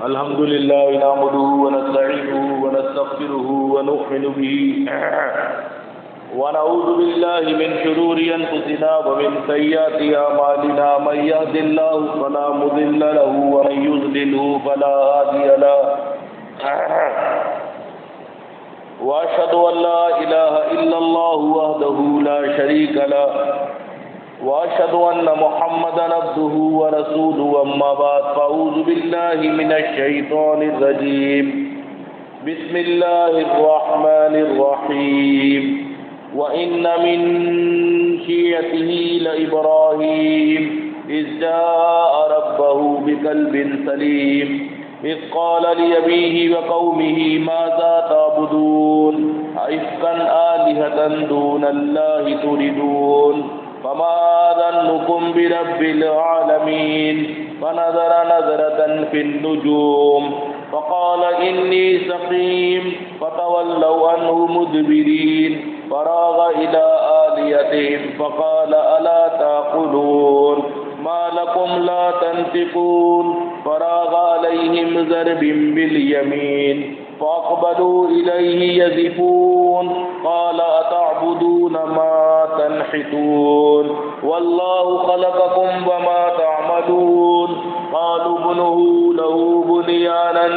الحمد لله نحمده ونستعينه ونستغفره ونؤمن به ونعوذ بالله من شرور أنفسنا ومن سيئات أعمالنا من يهد الله فلا مضل له ومن يضلله فلا هادي له وأشهد أن لا إله إلا الله وحده لا شريك له وأشهد أن محمدا عبده ورسوله أما بعد فأعوذ بالله من الشيطان الرجيم بسم الله الرحمن الرحيم وإن من شيعته لإبراهيم إذ جاء ربه بقلب سليم إذ قال لأبيه وقومه ماذا تعبدون أئفكا آلهة دون الله تريدون فما ظنكم برب العالمين فنظر نظرة في النجوم فقال إني سقيم فتولوا عنه مدبرين فراغ إلى آلهتهم فقال ألا تأكلون ما لكم لا تنطقون فراغ عليهم ضرب باليمين فأقبلوا إليه يزفون قال أتعبدون ما تنحتون والله خلقكم وما تعملون قالوا ابنه له بنيانا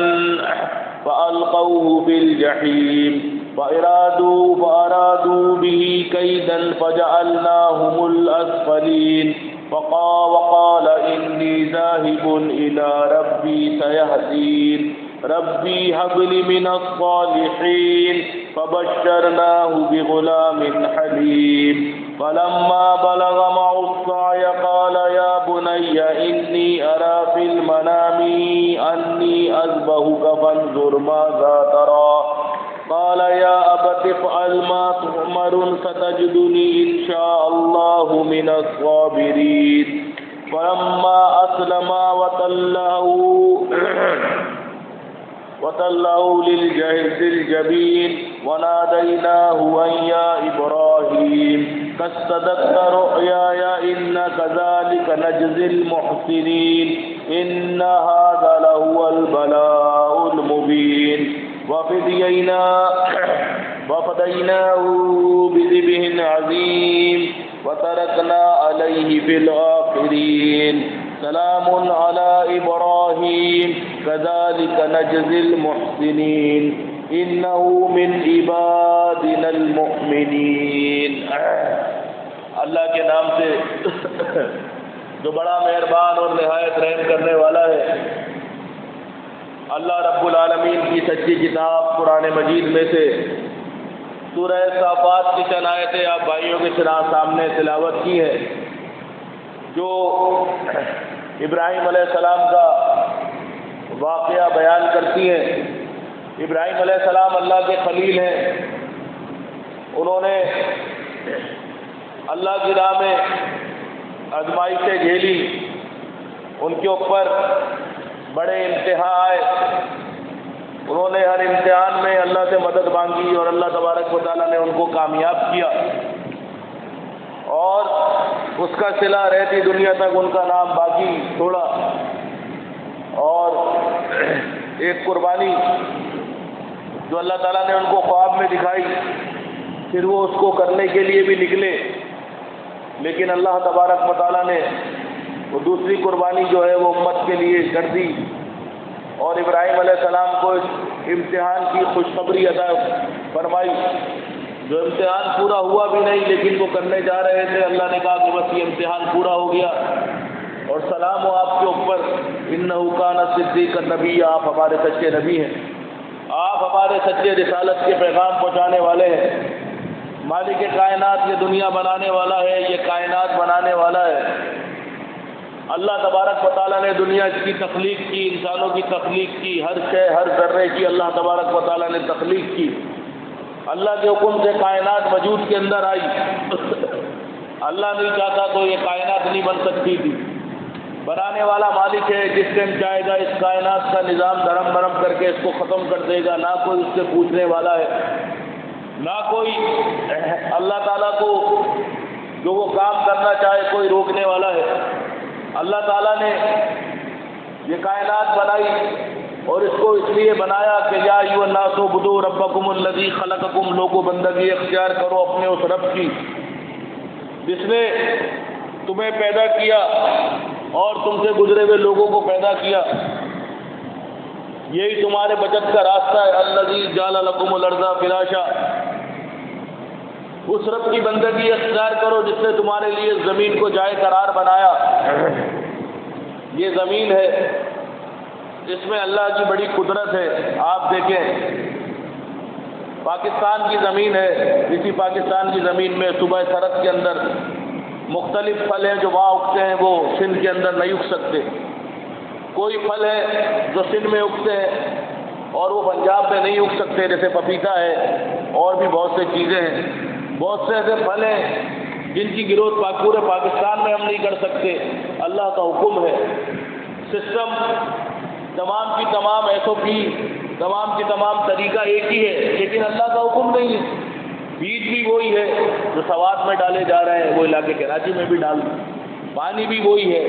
فألقوه في الجحيم فأرادوا به كيدا فجعلناهم الأسفلين وقال إني ذاهب إلى ربي سيهدين ربي هب لي من الصالحين فبشرناه بغلام حليم فلما بلغ معه السعي قال يا بني إني أرى في المنام أني أذبحك فانظر ماذا ترى قال يا أبت افعل ما تؤمر ستجدني إن شاء الله من الصابرين فلما أسلما وتله للجبين وناديناه أن يا إبراهيم قد صدقت رؤياي إن كذلك نجزي المحسنين إن هذا لهو البلاء المبين وفديناه بذبح عظيم وتركنا عليه في الآخرين سلام على إبراهيم كذلك نجزي المحسنين إنه من عبادنا المؤمنين. اللہ کے نام سے جو بڑا مہربان اور نہایت رحم کرنے والا ہے. اللہ رب العالمین کی سچی کتاب قرآن مجید میں سے سورہ صافات کی چند آیتیں آپ بھائیوں کے سامنے تلاوت کی ہے جو ابراہیم علیہ السلام کا واقعہ بیان کرتی ہیں. ابراہیم علیہ السلام اللہ کے خلیل ہیں. انہوں نے اللہ کی راہ میں آزمائشیں جھیلی. ان کے اوپر بڑے امتحان آئے. انہوں نے ہر امتحان میں اللہ سے مدد مانگی اور اللہ تبارک و تعالیٰ نے ان کو کامیاب کیا اور اس کا صلہ رہتی دنیا تک ان کا نام باقی چھوڑا. اور ایک قربانی جو اللہ تعالیٰ نے ان کو خواب میں دکھائی پھر وہ اس کو کرنے کے لیے بھی نکلے لیکن اللہ تبارک و تعالیٰ نے وہ دوسری قربانی جو ہے وہ امت کے لیے کر دی اور ابراہیم علیہ السلام کو اس امتحان کی خوشخبری عطا فرمائی. جو امتحان پورا ہوا بھی نہیں لیکن وہ کرنے جا رہے تھے. اللہ نے کہا کہ بس یہ امتحان پورا ہو گیا اور سلام ہو آپ کے اوپر انہ کان صدیق النبی. آپ ہمارے سچے نبی ہیں. آپ ہمارے سچے رسالت کے پیغام پہنچانے والے ہیں. مالک کائنات یہ دنیا بنانے والا ہے, یہ کائنات بنانے والا ہے. اللہ تبارک و تعالیٰ نے دنیا کی تخلیق کی, انسانوں کی تخلیق کی, ہر شے ہر ذرے کی اللہ تبارک و تعالیٰ نے تخلیق کی. اللہ کے حکم سے کائنات وجود کے اندر آئی. اللہ نہیں چاہتا تو یہ کائنات نہیں بن سکتی تھی. بنانے والا مالک ہے, جس ٹائم چاہے گا اس کائنات کا نظام دھرم برم کر کے اس کو ختم کر دے گا. نہ کوئی اس سے پوچھنے والا ہے, نہ کوئی اللہ تعالیٰ کو جو وہ کام کرنا چاہے کوئی روکنے والا ہے. اللہ تعالیٰ نے یہ کائنات بنائی اور اس کو اس لیے بنایا کہ یا ایھا الناس اعبدوا ربکم الذی خلقکم، لوگوں بندگی اختیار کرو اپنے اس رب کی جس نے تمہیں پیدا کیا اور تم سے گزرے ہوئے لوگوں کو پیدا کیا، یہی تمہارے بچت کا راستہ ہے۔ الذی جعل لکم الارض فراشا، اس رب کی بندگی اختیار کرو جس نے تمہارے لیے زمین کو جائے قرار بنایا۔ یہ زمین ہے، اس میں اللہ کی بڑی قدرت ہے۔ آپ دیکھیں پاکستان کی زمین ہے، اسی پاکستان کی زمین میں صوبہ سرحد کے اندر مختلف پھل ہیں جو وہاں اگتے ہیں، وہ سندھ کے اندر نہیں اگ سکتے۔ کوئی پھل ہے جو سندھ میں اگتے ہیں اور وہ پنجاب میں نہیں اگ سکتے، جیسے پپیتا ہے اور بھی بہت سے چیزیں ہیں، بہت سے ایسے پھل ہیں جن کی گروتھ پورے پاکستان میں ہم نہیں کر سکتے۔ اللہ کا حکم ہے، سسٹم تمام کی تمام SOP، تمام کی تمام طریقہ ایک ہی ہے، لیکن اللہ کا حکم نہیں ہے۔ بیج بھی وہی ہے جو سوات میں ڈالے جا رہے ہیں، وہ علاقے کراچی میں بھی ڈال دیں، پانی بھی وہی ہے،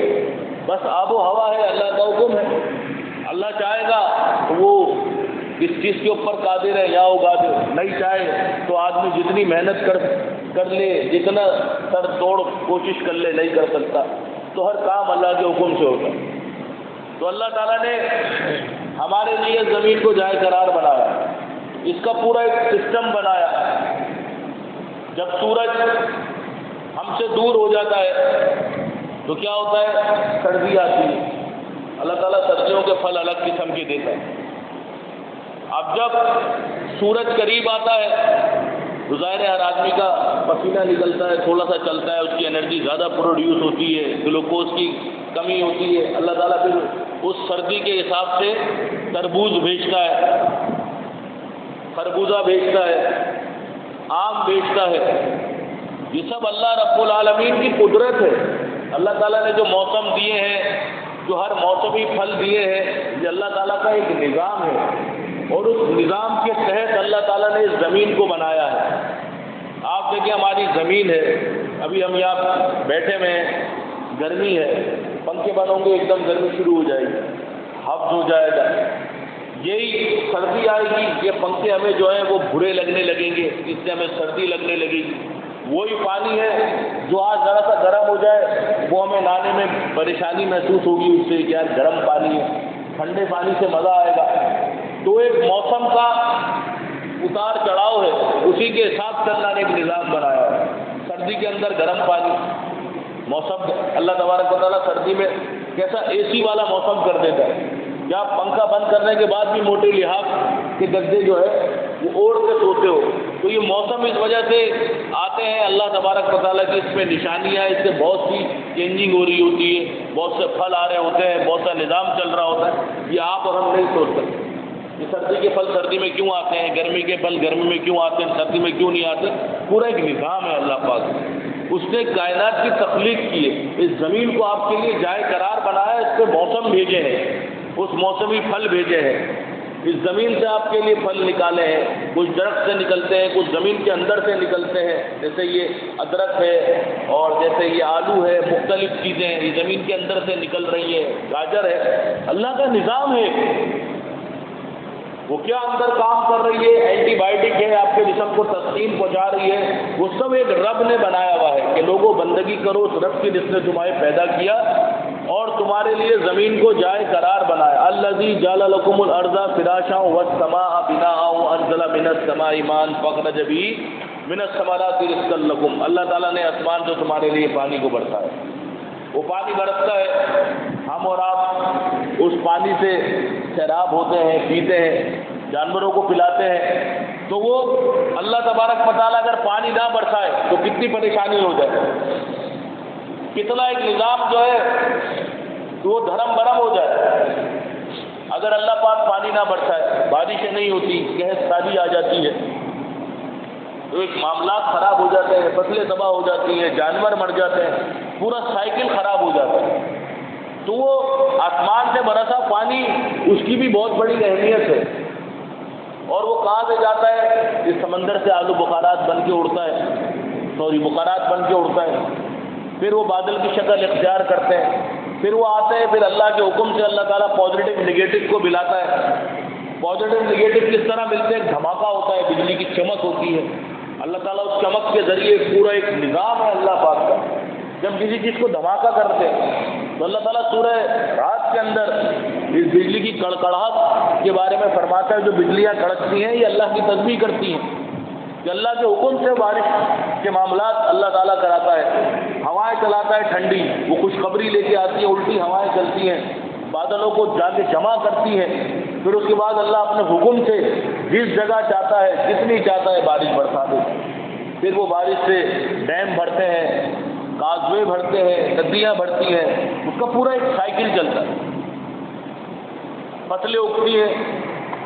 بس آب و ہوا ہے، اللہ کا حکم ہے۔ اللہ چاہے گا تو وہ اس چیز کے اوپر قادر ہے یا اگا دے، نہیں چاہے تو آدمی جتنی محنت کر لے، جتنا سر توڑ کوشش کر لے، نہیں کر سکتا۔ تو ہر کام اللہ کے حکم سے ہوگا۔ تو اللہ تعالیٰ نے ہمارے لیے زمین کو جائے قرار بنایا، اس کا پورا ایک سسٹم بنایا۔ جب سورج ہم سے دور ہو جاتا ہے تو کیا ہوتا ہے؟ سردی آتی ہے۔ اللہ تعالیٰ سردیوں کے پھل الگ قسم کے دیتا ہے۔ اب جب سورج قریب آتا ہے تو ظاہر ہے ہر آدمی کا پسینہ نکلتا ہے، تھوڑا سا چلتا ہے، اس کی انرجی زیادہ پروڈیوس ہوتی ہے، گلوکوز کی کمی ہوتی ہے۔ اللہ تعالیٰ پھر اس سردی کے حساب سے تربوز بھیجتا ہے، خربوزہ بھیجتا ہے، آم بھیجتا ہے۔ یہ سب اللہ رب العالمین کی قدرت ہے۔ اللہ تعالیٰ نے جو موسم دیے ہیں، جو ہر موسمی پھل دیے ہیں، یہ اللہ تعالیٰ کا ایک نظام ہے، اور اس نظام کے تحت اللہ تعالیٰ نے اس زمین کو بنایا ہے۔ آپ دیکھیں ہماری زمین ہے، ابھی ہم یہاں بیٹھے ہوئے ہیں، گرمی ہے، پنکھے بند ہوں گے ایک دم گرمی شروع ہو جائے گی، حبس ہو جائے گا۔ یہی سردی آئے گی، یہ پنکھے ہمیں جو ہیں وہ برے لگنے لگیں گے، اس سے ہمیں سردی لگنے لگے گی۔ وہی پانی ہے جو آج ذرا سا گرم ہو جائے وہ ہمیں نہانے میں پریشانی محسوس ہوگی اس سے کہ یار گرم پانی ہے، ٹھنڈے پانی سے مزہ آئے گا۔ تو ایک موسم کا اتار چڑھاؤ ہے، اسی کے حساب سے اللہ نے ایک نظام بنایا ہے۔ سردی کے اندر گرم پانی، موسم اللہ تبارک و تعالیٰ سردی میں کیسا AC والا موسم کر دیتا ہے، یا پنکھا بند کرنے کے بعد بھی موٹے لحاف کے گدے جو ہے وہ اوڑھ کے سوتے ہو۔ تو یہ موسم اس وجہ سے آتے ہیں، اللہ تبارک و تعالیٰ کی اس میں نشانیاں، اس سے بہت سی چینجنگ ہو رہی ہوتی ہے، بہت سے پھل آ رہے ہوتے ہیں، بہت سا نظام چل رہا ہوتا ہے۔ یہ آپ اور ہم نہیں سوچ سکتے۔ یہ سردی کے پھل سردی میں کیوں آتے ہیں، گرمی کے پھل گرمی میں کیوں آتے ہیں، سردی میں کیوں نہیں آتے، پورا ایک نظام ہے اللہ پاک۔ اس نے کائنات کی تخلیق کی ہے، اس زمین کو آپ کے لیے جائے قرار بنایا، اس پہ موسم بھیجے ہیں، اس موسمی پھل بھیجے ہیں، اس زمین سے آپ کے لیے پھل نکالے ہیں، کچھ درخت سے نکلتے ہیں، کچھ زمین کے اندر سے نکلتے ہیں، جیسے یہ ادرک ہے اور جیسے یہ آلو ہے، مختلف چیزیں ہیں یہ زمین کے اندر سے نکل رہی ہیں، گاجر ہے، اللہ کا نظام ہے۔ وہ کیا اندر کام کر رہی ہے، اینٹی بائیوٹک ہے، آپ کے جسم کو تسکین پہنچا رہی ہے، وہ سب ایک رب نے بنایا ہوا ہے کہ لوگوں بندگی کرو اس رب کی جس نے تمہیں پیدا کیا اور تمہارے لیے زمین کو جائے قرار بنایا۔ الذی جعل لکم الارض فراشا والسماء بناء وانزل من السماء ماء فاخرج به من الثمرات رزقا لکم۔ اللہ تعالیٰ نے آسمان سے تمہارے لیے پانی کو برسایا، وہ پانی برستا ہے، ہم اور آپ اس پانی سے سیراب ہوتے ہیں، پیتے ہیں، جانوروں کو پلاتے ہیں۔ تو وہ اللہ تبارک و تعالیٰ اگر پانی نہ برسائے تو کتنی پریشانی ہو جائے، کتنا ایک نظام جو ہے وہ دھرم برم ہو جائے۔ اگر اللہ پاک پانی نہ برسائے، بارشیں نہیں ہوتی، قحط سالی آ جاتی ہے، تو ایک معاملات خراب ہو جاتے ہیں، فصلیں تباہ ہو جاتی ہیں، جانور مر جاتے ہیں، پورا سائیکل خراب ہو جاتا ہے۔ تو وہ آسمان سے برسا پانی، اس کی بھی بہت بڑی اہمیت ہے، اور وہ کہاں سے جاتا ہے؟ اس سمندر سے آلو بخارات بن کے اڑتا ہے، بخارات بن کے اڑتا ہے، پھر وہ بادل کی شکل اختیار کرتے ہیں، پھر وہ آتے ہیں، پھر اللہ کے حکم سے اللہ تعالیٰ پازیٹیو نگیٹو کو ملاتا ہے۔ پازیٹیو نگیٹو کس طرح ملتے ہیں؟ دھماکہ ہوتا ہے، بجلی کی چمک ہوتی ہے، اللہ تعالیٰ اس چمک کے ذریعے پورا ایک نظام ہے اللہ پاک کا، جب کسی چیز کو دھماکہ کرتے ہیں تو اللہ تعالیٰ سورہ رات کے اندر اس بجلی کی کڑکڑاہٹ کے بارے میں فرماتا ہے، جو بجلیاں کڑکتی ہیں یہ اللہ کی تسبیح کرتی ہیں، کہ اللہ کے حکم سے بارش کے معاملات اللہ تعالیٰ کراتا ہے، ہوائیں چلاتا ہے ٹھنڈی، وہ خوشخبری لے کے آتی ہے، الٹی ہوائیں چلتی ہیں، بادلوں کو جا کے جمع کرتی ہیں، پھر اس کے بعد اللہ اپنے حکم سے جس جگہ چاہتا ہے، جتنی چاہتا ہے بارش برسا دیتا ہے، پھر وہ بارش سے ڈیم بھرتے ہیں، کازوے بھرتے ہیں، ندیاں بھرتی ہیں، اس کا پورا ایک سائیکل چلتا ہے، فصلیں اگتی ہیں۔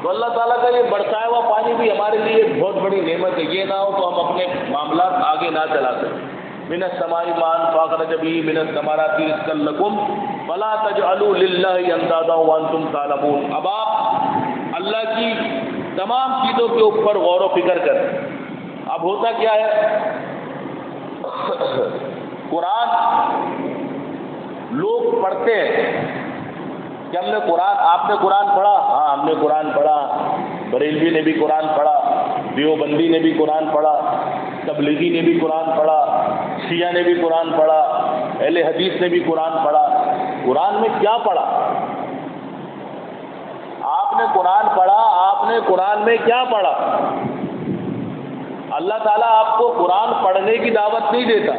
تو اللہ تعالیٰ کا یہ برسایا ہوا پانی بھی ہمارے لیے ایک بہت بڑی نعمت ہے، یہ نہ ہو تو ہم اپنے معاملات آگے نہ چلا سکیں۔ من السماء ماء فاخرج به من الثمرات رزقا لكم فلا تجعلوا لله اندادا وانتم تعلمون۔ اب آپ اللہ کی تمام چیزوں کے اوپر غور و فکر کریں۔ اب ہوتا کیا ہے، قرآن لوگ پڑھتے ہیں کہ ہم نے قرآن، آپ نے قرآن پڑھا؟ ہاں ہم نے قرآن پڑھا، بریلوی نے بھی قرآن پڑھا، دیوبندی نے بھی قرآن پڑھا، تبلیغی نے بھی قرآن پڑھا، شیعہ نے بھی قرآن پڑھا، اہل حدیث نے بھی قرآن پڑھا۔ قرآن میں کیا پڑھا؟ آپ نے قرآن پڑھا، آپ نے قرآن میں کیا پڑھا؟ اللہ تعالیٰ آپ کو قرآن پڑھنے کی دعوت نہیں دیتا،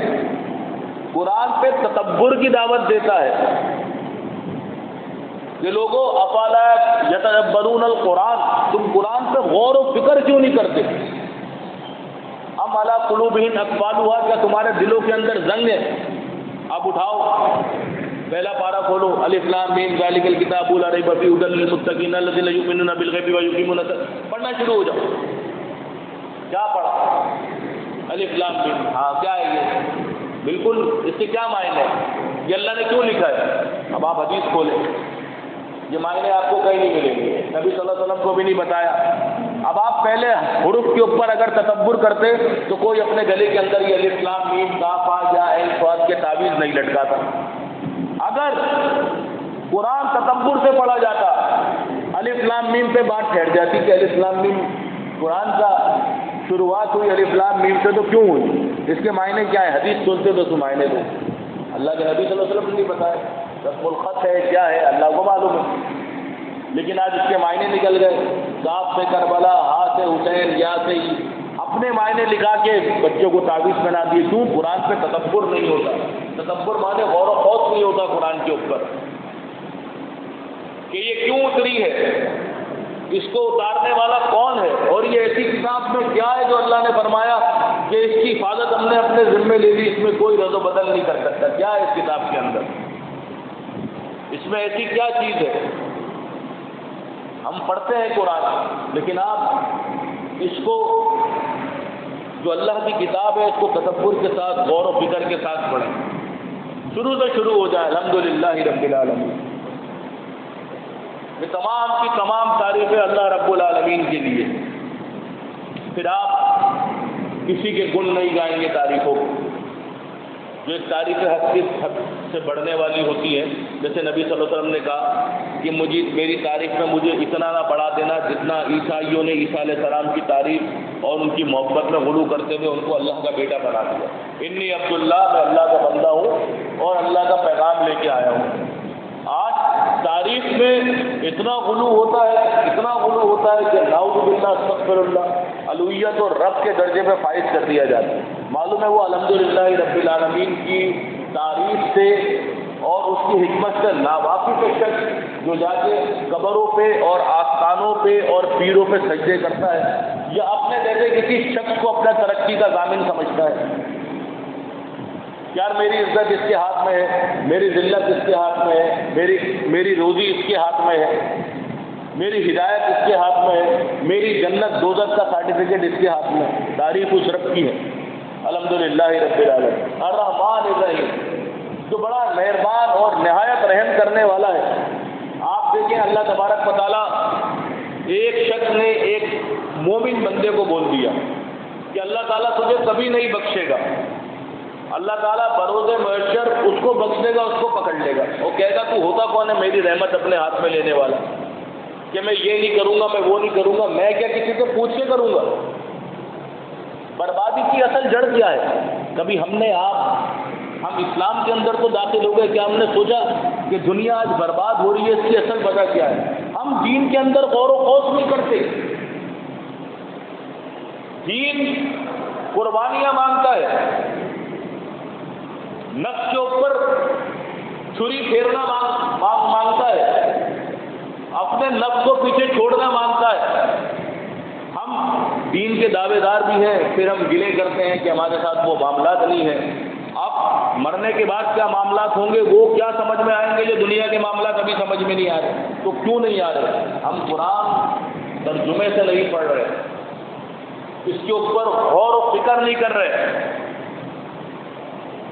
قرآن پہ تدبر کی دعوت دیتا ہے کہ لوگوں افلا یتدبرون القرآن، تم قرآن پہ غور و فکر کیوں نہیں کرتے؟ ام علی قلوبہم اقفالها، کیا تمہارے دلوں کے اندر زنگ ہے؟ اب اٹھاؤ پہلا پارہ کھولو، الف لام میم ذالک الکتاب لا ریب فیہ ھدی للمتقین الذین یؤمنون بالغیب ویقیمون الصلاۃ، پڑھنا شروع ہو جاؤ۔ کیا پڑھا؟ الف لام میم، ہاں کیا ہے یہ؟ بالکل اس کے کیا معنی ہے؟ یہ اللہ نے کیوں لکھا ہے؟ اب آپ حدیث کھولیں، یہ معنی آپ کو کہیں نہیں ملیں گے، نبی صلی اللہ علیہ وسلم کو بھی نہیں بتایا۔ اب آپ پہلے حروف کے اوپر اگر تدبر کرتے تو کوئی اپنے گلے کے اندر یہ الف لام میم کاف ہا یا عین صاد کے تعویذ نہیں لٹکاتا۔ اگر قرآن تدبر سے پڑھا جاتا، الف لام میم پہ بات ٹھہر جاتی کہ الف لام میم قرآن کا شروعات ہوئی الف لام میم سے تو کیوں ہوئی، اس کے معنی کیا ہے؟ حدیث سنتے تو اس معنی دو، اللہ کے نبی صلی اللہ علیہ وسلم نے نہیں بتایا، رسم الخط ہے کیا ہے اللہ کو معلوم ہے، لیکن آج اس کے معنی نکل گئے، کاف سے کربلا، ہا سے حسین، یا سے اپنے معنی لکھا کے بچوں کو تعویذ بنا دیے۔ کیوں؟ قرآن پہ تدبر نہیں ہوتا، تدبر معنی غور و خوض نہیں ہوتا قرآن کے اوپر کہ یہ کیوں اتری ہے، اس کو اتارنے والا کون ہے، اور یہ ایسی کتاب میں کیا ہے جو اللہ نے فرمایا کہ اس کی حفاظت ہم نے اپنے ذمے لے لی، اس میں کوئی رد و بدل نہیں کر سکتا، کیا ہے اس کتاب کے اندر، اس میں ایسی کیا چیز ہے؟ ہم پڑھتے ہیں قرآن، لیکن آپ اس کو جو اللہ کی کتاب ہے اس کو تدبر کے ساتھ غور و فکر کے ساتھ پڑھیں، شروع سے شروع ہو جائے الحمدللہ رب العالمین۔ یہ تمام کی تمام تعریفیں اللہ رب العالمین کے لیے، پھر آپ کسی کے گن نہیں گائیں گے تعریفوں کو، جو ایک تعریف حد سے بڑھنے والی ہوتی ہے، جیسے نبی صلی اللہ علیہ وسلم نے کہا کہ مجھے میری تعریف میں مجھے اتنا نہ بڑھا دینا جتنا عیسائیوں نے عیسیٰ علیہ السلام کی تعریف اور ان کی محبت میں غلو کرتے ہوئے ان کو اللہ کا بیٹا بنا دیا۔ انی عبداللہ، میں اللہ کا بندہ ہوں اور اللہ کا پیغام لے کے آیا ہوں۔ آج تعریف میں اتنا غلو ہوتا ہے، اتنا غلو ہوتا ہے کہ نعوذ باللہ استغفر اللہ، الوہیت اور رب کے درجے میں فائز کر دیا جاتا ہے۔ معلوم ہے وہ الحمدللہ رب العالمین کی تعریف سے اور اس کی حکمت سے ناواقف شخص جو جا کے قبروں پہ اور آستانوں پہ اور پیروں پہ سجدے کرتا ہے، یا اپنے جیسے کسی شخص کو اپنا ترقی کا ضامن سمجھتا ہے، یار میری عزت اس کے ہاتھ میں ہے، میری ذلت اس کے ہاتھ میں ہے، میری روزی اس کے ہاتھ میں ہے، میری ہدایت اس کے ہاتھ میں ہے، میری جنت دوزخ کا سرٹیفکیٹ اس کے ہاتھ میں ہے۔ تعریف اس رب کی ہے الحمدللہ رب العالمین، الرحمن الرحیم، جو بڑا مہربان اور نہایت رحم کرنے والا ہے۔ آپ دیکھیں اللہ تبارک و تعالیٰ، ایک شخص نے ایک مومن بندے کو بول دیا کہ اللہ تعالیٰ تجھے کبھی نہیں بخشے گا، اللہ تعالیٰ بروز محشر اس کو بخش دے گا، اس کو پکڑ لے گا اور کہے گا تو ہوتا کون ہے میری رحمت اپنے ہاتھ میں لینے والا، کہ میں یہ نہیں کروں گا، میں وہ نہیں کروں گا، میں کیا کسی سے پوچھ کے کروں گا؟ بربادی کی اصل جڑ کیا ہے؟ کبھی ہم اسلام کے اندر تو داخل ہو گئے، کیا ہم نے سوچا کہ دنیا آج برباد ہو رہی ہے، اس کی اصل وجہ کیا ہے؟ ہم دین کے اندر غور و خوض نہیں کرتے۔ دین قربانیاں مانگتا ہے، نفس کے اوپر چھری پھیرنا مانگتا ہے، اپنے نفس کو پیچھے چھوڑنا مانگتا ہے۔ ہم دین کے دعوے دار بھی ہیں، پھر ہم گلے کرتے ہیں کہ ہمارے ساتھ وہ معاملات نہیں ہیں۔ اب مرنے کے بعد کیا معاملات ہوں گے وہ کیا سمجھ میں آئیں گے جو دنیا کے معاملات ابھی سمجھ میں نہیں آ رہے؟ تو کیوں نہیں آ رہے؟ ہم قرآن ترجمے سے نہیں پڑھ رہے، اس کے اوپر غور و فکر نہیں کر رہے۔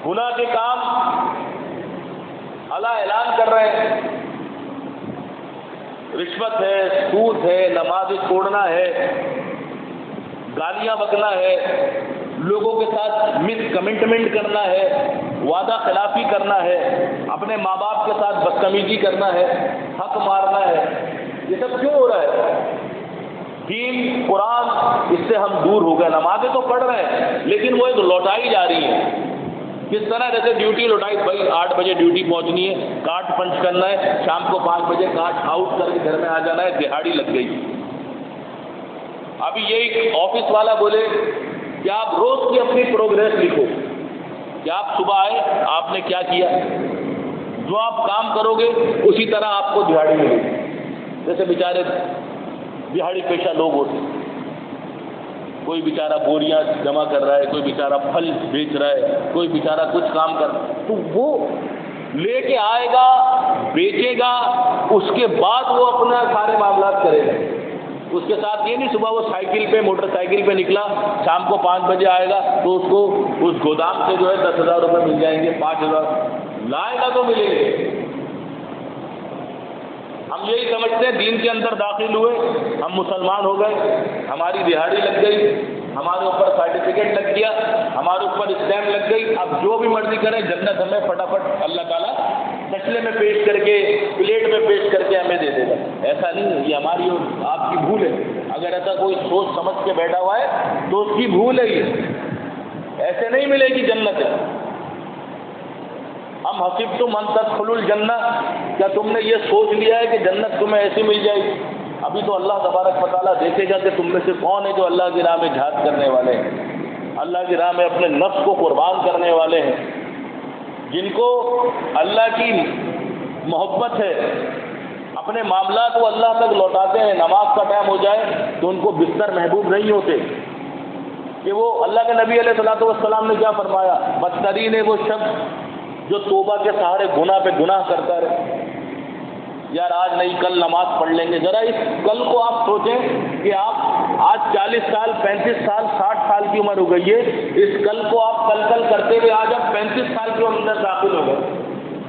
گناہ کے کام اللہ اعلان کر رہے ہیں، رشوت ہے، سود ہے، نماز چھوڑنا ہے، گالیاں بکنا ہے، لوگوں کے ساتھ مس کمٹمنٹ کرنا ہے، وعدہ خلافی کرنا ہے، اپنے ماں باپ کے ساتھ بدتمیزی کرنا ہے، حق مارنا ہے۔ یہ سب کیوں ہو رہا ہے؟ دین قرآن اس سے ہم دور ہو گئے۔ نمازیں تو پڑھ رہے ہیں لیکن وہ ایک لوٹائی جا رہی ہے۔ کس طرح؟ جیسے ڈیوٹی لوٹائی، بھائی 8 بجے ڈیوٹی پہنچنی ہے، کارڈ پنچ کرنا ہے، شام کو 5 بجے کارڈ آؤٹ کر کے گھر میں آ جانا ہے، دہاڑی لگ گئی۔ ابھی یہی آفس والا بولے کہ آپ روز کی اپنی پروگریس لکھو کہ آپ صبح آئے، آپ نے کیا کیا، جو آپ کام کرو گے اسی طرح آپ کو دہاڑی ملے گی۔ جیسے بیچارے دہاڑی پیشہ لوگ ہوتے، کوئی بیچارہ بوریاں جمع کر رہا ہے، کوئی بیچارہ پھل بیچ رہا ہے، کوئی بیچارہ کچھ کام کر رہا ہے، تو وہ لے کے آئے گا، بیچے گا، اس کے بعد وہ اپنا سارے معاملات کرے گا۔ اس کے ساتھ یہ نہیں صبح وہ سائیکل پہ موٹر سائیکل پہ نکلا، شام کو 5 بجے آئے گا تو اس کو اس گودام سے جو ہے 10,000 روپے مل جائیں گے، 5,000 لائے گا تو ملیں گے۔ ہم یہی سمجھتے ہیں دین کے اندر داخل ہوئے، ہم مسلمان ہو گئے، ہماری دہاڑی لگ گئی، ہمارے اوپر سرٹیفکیٹ لگ گیا، ہمارے اوپر اسٹیمپ لگ گئی، اب جو بھی مرضی کریں جنت ہمیں فٹافٹ اللہ تعالیٰ تسلے میں پیش کر کے، پلیٹ میں پیش کر کے ہمیں دے دے گا۔ ایسا نہیں ہے، یہ ہماری اور آپ کی بھول ہے۔ اگر ایسا کوئی سوچ سمجھ کے بیٹھا ہوا ہے تو اس کی بھول ہے، یہ ایسے نہیں ملے گی جنت۔ ہم حسبتم ان تدخلوا الجنہ، کیا تم نے یہ سوچ لیا ہے کہ جنت تمہیں ایسی مل جائے گی؟ ابھی تو اللہ تبارک و تعالیٰ دیکھے گا کہ تم میں سے کون ہے جو اللہ کی راہ میں جہاد کرنے والے ہیں، اللہ کی راہ میں اپنے نفس کو قربان کرنے والے ہیں، جن کو اللہ کی محبت ہے، اپنے معاملات وہ اللہ تک لوٹاتے ہیں۔ نماز کا ٹائم ہو جائے تو ان کو بستر محبوب نہیں ہوتے کہ وہ اللہ کے نبی علیہ الصلوۃ والسلام نے کیا فرمایا، بدترین ہے وہ شخص جو توبہ کے سہارے گناہ پہ گناہ کرتا رہے۔ یار آج نہیں کل نماز پڑھ لیں گے، ذرا اس کل کو آپ سوچیں کہ آپ آج 40 سال 35 سال 60 سال کی عمر ہو گئی ہے، اس کل کو آپ کل کرتے ہوئے آج آپ 35 سال کے اندر داخل ہو گئے،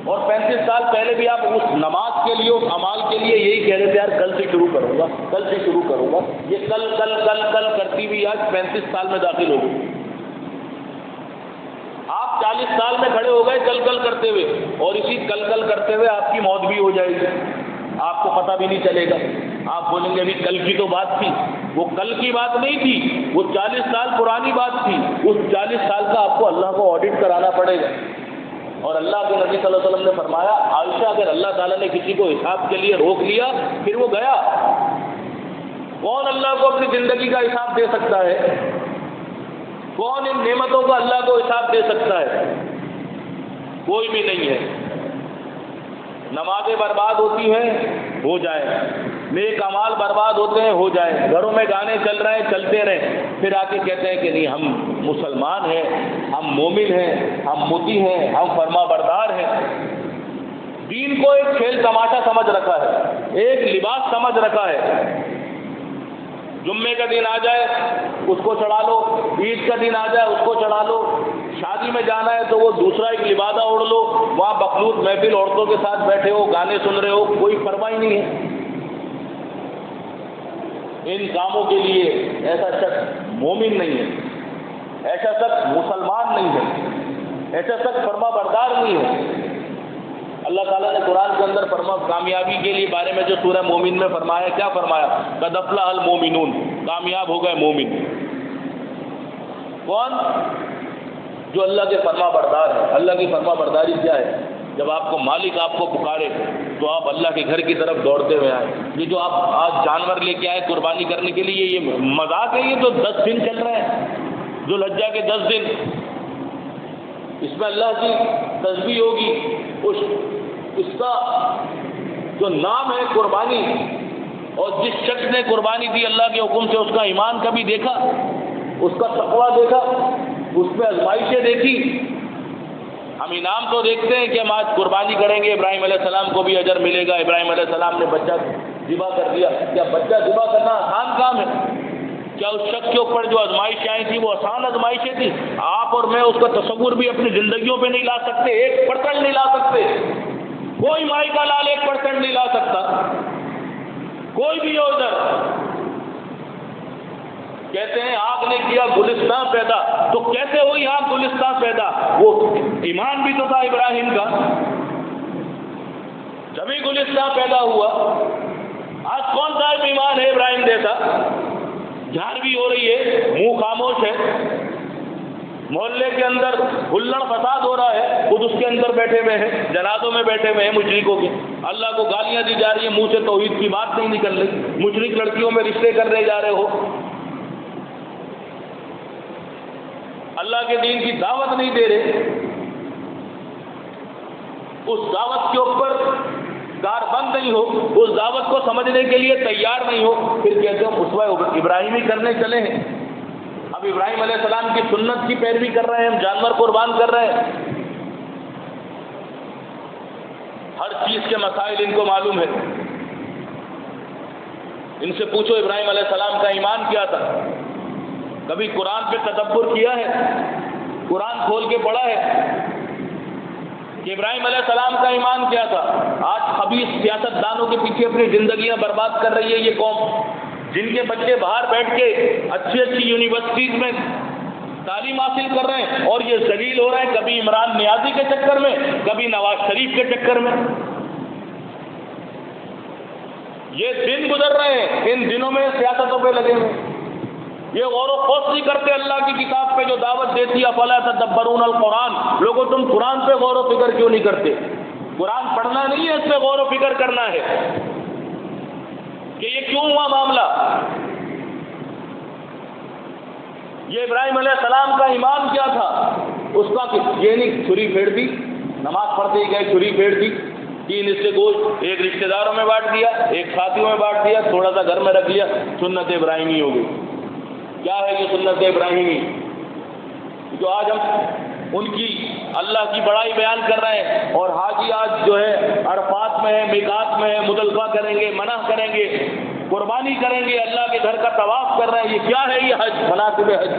اور 35 سال پہلے بھی آپ اس نماز کے لیے، اس عمال کے لیے یہی کہہ رہے تھے یار کل سے شروع کروں گا، کل سے شروع کروں گا۔ یہ کل کرتی ہوئی آج 35 سال میں داخل ہو گئی۔ آپ 40 سال میں کھڑے ہو گئے کل کرتے ہوئے، اور اسی کل کرتے ہوئے آپ کی موت بھی ہو جائے گی، آپ کو پتہ بھی نہیں چلے گا۔ آپ بولیں گے ابھی کل کی تو بات تھی، وہ کل کی بات نہیں تھی، وہ 40 سال پرانی بات تھی۔ اس 40 سال کا آپ کو اللہ کو آڈٹ کرانا پڑے گا۔ اور اللہ کے نبی صلی اللہ علیہ وسلم نے فرمایا، عائشہ اگر اللہ تعالیٰ نے کسی کو حساب کے لیے روک لیا پھر وہ گیا، کون اللہ کو اپنی زندگی کا حساب دے سکتا ہے؟ کون ان نعمتوں کا اللہ کو حساب دے سکتا ہے؟ کوئی بھی نہیں ہے۔ نمازیں برباد ہوتی ہیں، ہو جائیں، نیک اعمال برباد ہوتے ہیں، ہو جائیں، گھروں میں گانے چل رہے ہیں، چلتے رہیں، پھر آ کے کہتے ہیں کہ نہیں ہم مسلمان ہیں، ہم مومن ہیں، ہم مطیع ہیں، ہم فرما بردار ہیں۔ دین کو ایک کھیل تماشا سمجھ رکھا ہے، ایک لباس سمجھ رکھا ہے۔ جمعے کا دن آ جائے اس کو چڑھا لو، عید کا دن آ جائے اس کو چڑھا لو، شادی میں جانا ہے تو وہ دوسرا ایک لبادہ اوڑھ لو، وہاں مخلوط محفل عورتوں کے ساتھ بیٹھے ہو، گانے سن رہے ہو، کوئی پرواہ ہی نہیں ہے۔ ان کاموں کے لیے ایسا شخص مومن نہیں ہے، ایسا شخص مسلمان نہیں ہے۔ ایسا شخص فرما بردار نہیں ہے۔ اللہ تعالیٰ نے قرآن کے اندر کامیابی کے لیے بارے میں جو سورہ مومن میں فرمایا، کیا فرمایا؟ قد افلح المومنون، کامیاب ہو گئے مومن۔ کون؟ جو اللہ کے فرما بردار ہے۔ اللہ کی فرما برداری کیا ہے؟ جب آپ کو مالک آپ کو پکارے تو آپ اللہ کے گھر کی طرف دوڑتے ہوئے آئے۔ یہ جو آپ آج جانور لے کے آئے قربانی کرنے کے لیے، یہ مذاق ہے؟ یہ تو 10 دن چل رہے ہیں، ذو الحجہ کے 10 دن، اس میں اللہ کی تسبیح ہوگی۔ اس کا جو نام ہے قربانی، اور جس شخص نے قربانی دی اللہ کے حکم سے، اس کا ایمان کبھی دیکھا؟ اس کا تقویٰ دیکھا؟ اس میں آزمائشیں دیکھی؟ ہم انعام تو دیکھتے ہیں کہ ہم آج قربانی کریں گے، ابراہیم علیہ السلام کو بھی اجر ملے گا، ابراہیم علیہ السلام نے بچہ ذبح کر دیا۔ کیا بچہ ذبح کرنا آسان کام ہے؟ کیا اس شخص کے اوپر جو آزمائشیں آئی تھیں وہ آسان آزمائشیں تھیں؟ آپ اور میں اس کا تصور بھی اپنی زندگیوں پہ نہیں لا سکتے، 1% نہیں لا سکتے۔ کوئی مائی کا لال 1% نہیں لا سکتا، کوئی بھی ادھر۔ کہتے ہیں آگ نے کیا گلستان پیدا، تو کیسے ہوئی آگ گلستان پیدا؟ وہ ایمان بھی تو تھا ابراہیم کا، جبھی گلستان پیدا ہوا۔ آج کون سا ایمان ہے ابراہیم جیسا؟ جھاڑ بھی ہو رہی ہے، منہ خاموش ہے، محلے کے اندر ہلڑ فساد ہو رہا ہے، خود اس کے اندر بیٹھے ہوئے ہیں، جنازوں میں بیٹھے ہوئے ہیں مشرکوں کے، اللہ کو گالیاں دی جا رہی ہیں، منہ سے توحید کی بات نہیں نکل رہی، مشرک لڑکیوں میں رشتے کرنے جا رہے ہو، اللہ کے دین کی دعوت نہیں دے رہے، اس دعوت کے اوپر کاربند نہیں ہو، اس دعوت کو سمجھنے کے لیے تیار نہیں ہو، پھر کہتے ہو اسوہ ابراہیمی کرنے چلے ہیں۔ اب ابراہیم علیہ السلام کی سنت کی پیروی کر رہے ہیں، ہم جانور قربان کر رہے ہیں۔ ہر چیز کے مسائل ان کو معلوم ہے۔ ان سے پوچھو ابراہیم علیہ السلام کا ایمان کیا تھا؟ کبھی قرآن پہ تدبر کیا ہے؟ قرآن کھول کے پڑھا ہے کہ ابراہیم علیہ السلام کا ایمان کیا تھا؟ آج خبیث سیاست دانوں کے پیچھے اپنی زندگیاں برباد کر رہی ہے یہ قوم، جن کے بچے باہر بیٹھ کے اچھی اچھی یونیورسٹیز میں تعلیم حاصل کر رہے ہیں، اور یہ ذلیل ہو رہے ہیں، کبھی عمران نیازی کے چکر میں، کبھی نواز شریف کے چکر میں۔ یہ دن گزر رہے ہیں، ان دنوں میں سیاستوں پہ لگے ہوئے، یہ غور و خوض نہیں کرتے اللہ کی کتاب پہ جو دعوت دیتی ہے۔ افلا تدبرون القرآن، لوگوں تم قرآن پہ غور و فکر کیوں نہیں کرتے؟ قرآن پڑھنا نہیں ہے، اس پہ غور و فکر کرنا ہے کہ یہ کیوں ہوا معاملہ۔ یہ ابراہیم علیہ السلام کا ایمان کیا تھا؟ اس کا یہ نہیں چھری پھیڑ دی، نماز پڑھتے ہی گئے چھری پھیڑ دی، 3 حصے گوشت ایک رشتہ داروں میں بانٹ دیا، ایک ساتھیوں میں بانٹ دیا، تھوڑا سا گھر میں رکھ لیا، سنت ابراہیمی ہو گئی۔ کیا ہے یہ سنت ابراہیمی؟ جو آج ہم ان کی اللہ کی بڑائی بیان کر رہے ہیں، اور حاجی آج جو ہے عرفات میں ہے، میقات میں ہے، مطلقہ کریں گے، منع کریں گے، قربانی کریں گے، اللہ کے گھر کا طواف کر رہے ہیں۔ یہ کیا ہے؟ یہ حج، مناسب حج،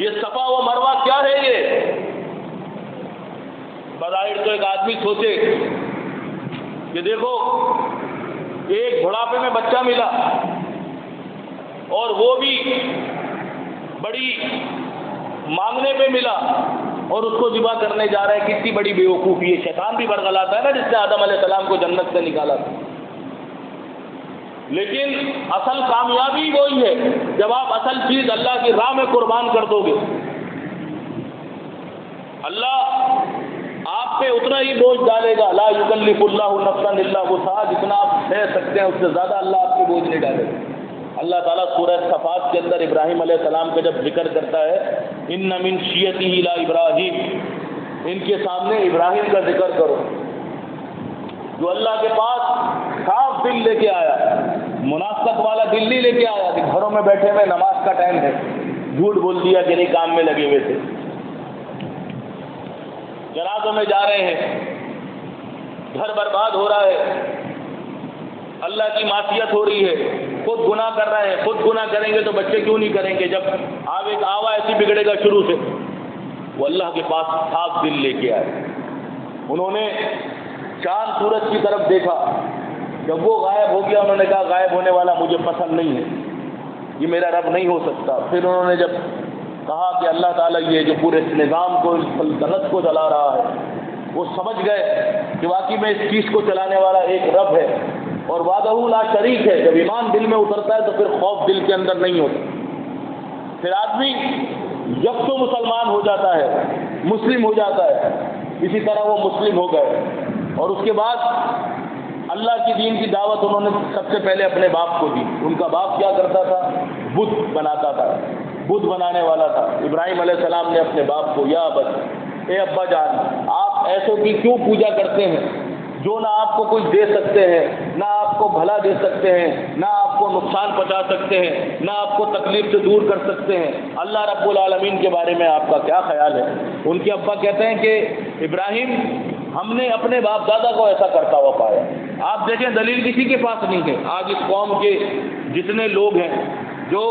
یہ صفا و مروہ کیا ہے؟ یہ بظاہر تو ایک آدمی سوچے کہ دیکھو ایک بڑھاپے میں بچہ ملا، اور وہ بھی بڑی مانگنے پہ ملا، اور اس کو ذبح کرنے جا رہے ہیں، کتنی بڑی بیوقوفی ہے۔ شیطان بھی برگلاتا ہے نا، جس نے آدم علیہ السلام کو جنت سے نکالا تھا۔ لیکن اصل کامیابی وہی ہے جب آپ اصل چیز اللہ کی راہ میں قربان کر دو گے۔ اللہ آپ پہ اتنا ہی بوجھ ڈالے گا، لا یکلف اللہ نفسا الا وسعها، جتنا آپ سہ سکتے ہیں اس سے زیادہ اللہ آپ پہ بوجھ نہیں ڈالے گا۔ اللہ تعالیٰ سورہ صفات کے اندر ابراہیم علیہ السلام کا جب ذکر کرتا ہے، ان من شیعتہ الی ابراہیم، ان کے سامنے ابراہیم کا ذکر کرو، جو اللہ کے پاس صاف دل لے کے آیا، منافقت والا دل نہیں لے کے آیا کہ گھروں میں بیٹھے ہوئے نماز کا ٹائم ہے، جھوٹ بول دیا کہ نہیں کام میں لگے ہوئے تھے، جنازوں میں جا رہے ہیں، گھر برباد ہو رہا ہے، اللہ کی معصیت ہو رہی ہے، خود گناہ کر رہے ہیں، خود گناہ کریں گے تو بچے کیوں نہیں کریں گے؟ جب آپ ایک آوا ایسی بگڑے گا شروع سے، وہ اللہ کے پاس صاف دل لے کے آئے۔ انہوں نے چاند سورج کی طرف دیکھا، جب وہ غائب ہو گیا انہوں نے کہا غائب ہونے والا مجھے پسند نہیں ہے، یہ میرا رب نہیں ہو سکتا۔ پھر انہوں نے جب کہا کہ اللہ تعالیٰ یہ جو پورے اس نظام کو، اس سلطنت کو چلا رہا ہے، وہ سمجھ گئے کہ واقعی میں اس چیز کو چلانے والا ایک رب ہے اور وحدہ لا شریک ہے۔ جب ایمان دل میں اترتا ہے تو پھر خوف دل کے اندر نہیں ہوتا، پھر آدمی یکسو مسلمان ہو جاتا ہے، مسلم ہو جاتا ہے۔ اسی طرح وہ مسلم ہو گئے اور اس کے بعد اللہ کی دین کی دعوت انہوں نے سب سے پہلے اپنے باپ کو دی۔ ان کا باپ کیا کرتا تھا؟ بت بناتا تھا، بت بنانے والا تھا۔ ابراہیم علیہ السلام نے اپنے باپ کو، یا بس اے ابا جان، آپ ایسوں کی کیوں پوجا کرتے ہیں جو نہ آپ کو کچھ دے سکتے ہیں، نہ آپ کو بھلا دے سکتے ہیں، نہ آپ کو نقصان پہنچا سکتے ہیں، نہ آپ کو تکلیف سے دور کر سکتے ہیں؟ اللہ رب العالمین کے بارے میں آپ کا کیا خیال ہے؟ ان کے ابا کہتے ہیں کہ ابراہیم، ہم نے اپنے باپ دادا کو ایسا کرتا ہوا پایا۔ آپ دیکھیں دلیل کسی کے پاس نہیں ہے۔ آج اس قوم کے جتنے لوگ ہیں، جو